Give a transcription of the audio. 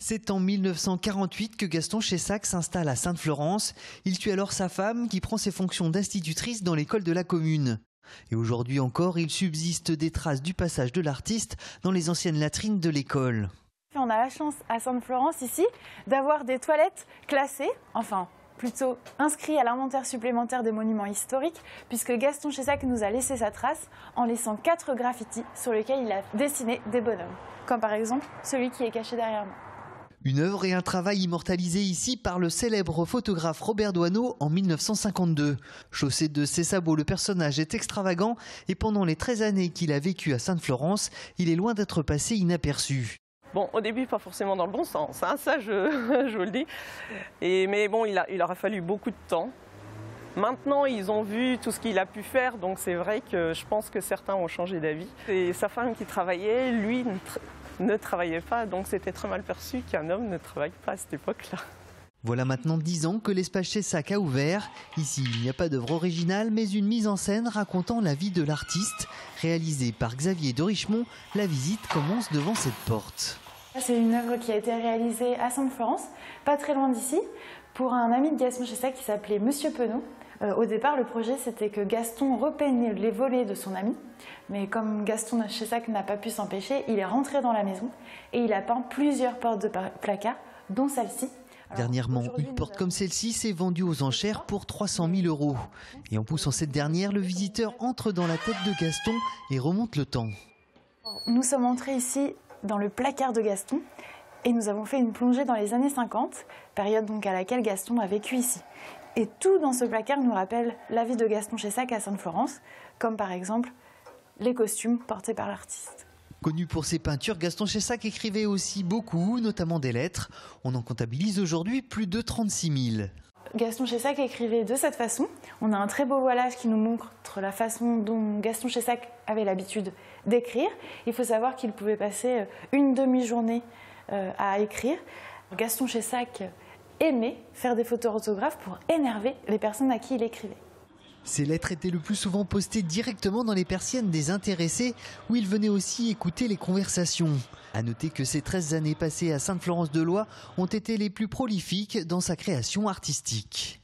C'est en 1948 que Gaston Chessac s'installe à Sainte-Florence. Il suit alors sa femme qui prend ses fonctions d'institutrice dans l'école de la commune. Et aujourd'hui encore, il subsiste des traces du passage de l'artiste dans les anciennes latrines de l'école. On a la chance à Sainte-Florence ici d'avoir des toilettes classées, enfin plutôt inscrits à l'inventaire supplémentaire des monuments historiques, puisque Gaston Chessac nous a laissé sa trace en laissant 4 graffitis sur lesquels il a dessiné des bonhommes, comme par exemple celui qui est caché derrière nous. Une œuvre et un travail immortalisés ici par le célèbre photographe Robert Doisneau en 1952. Chaussé de ses sabots, le personnage est extravagant et pendant les 13 années qu'il a vécu à Sainte-Florence, il est loin d'être passé inaperçu. Bon, au début, pas forcément dans le bon sens, hein, ça je vous le dis. Mais bon, il aura fallu beaucoup de temps. Maintenant, ils ont vu tout ce qu'il a pu faire, donc c'est vrai que je pense que certains ont changé d'avis. Et sa femme qui travaillait, lui ne travaillait pas, donc c'était très mal perçu qu'un homme ne travaille pas à cette époque-là. Voilà maintenant 10 ans que l'espace Chessac a ouvert. Ici, il n'y a pas d'œuvre originale, mais une mise en scène racontant la vie de l'artiste. Réalisée par Xavier de Richemont, la visite commence devant cette porte. C'est une œuvre qui a été réalisée à Sainte-Florence, pas très loin d'ici, pour un ami de Gaston Chessac qui s'appelait Monsieur Penaud. Au départ, le projet, c'était que Gaston repeigne les volets de son ami. Mais comme Gaston Chessac n'a pas pu s'empêcher, il est rentré dans la maison et il a peint plusieurs portes de placard, dont celle-ci. Dernièrement, une porte comme celle-ci s'est vendue aux enchères pour 300 000 €. Et en poussant cette dernière, le visiteur entre dans la tête de Gaston et remonte le temps. Nous sommes entrés ici dans le placard de Gaston et nous avons fait une plongée dans les années 50, période donc à laquelle Gaston a vécu ici. Et tout dans ce placard nous rappelle la vie de Gaston Chessac à Sainte-Florence, comme par exemple les costumes portés par l'artiste. Connu pour ses peintures, Gaston Chessac écrivait aussi beaucoup, notamment des lettres. On en comptabilise aujourd'hui plus de 36 000. Gaston Chessac écrivait de cette façon. On a un très beau voilage qui nous montre la façon dont Gaston Chessac avait l'habitude d'écrire. Il faut savoir qu'il pouvait passer une demi-journée à écrire. Gaston Chessac aimait faire des photos orthographes pour énerver les personnes à qui il écrivait. Ces lettres étaient le plus souvent postées directement dans les persiennes des intéressés, où il venait aussi écouter les conversations. A noter que ces 13 années passées à Sainte-Florence-de-Loire ont été les plus prolifiques dans sa création artistique.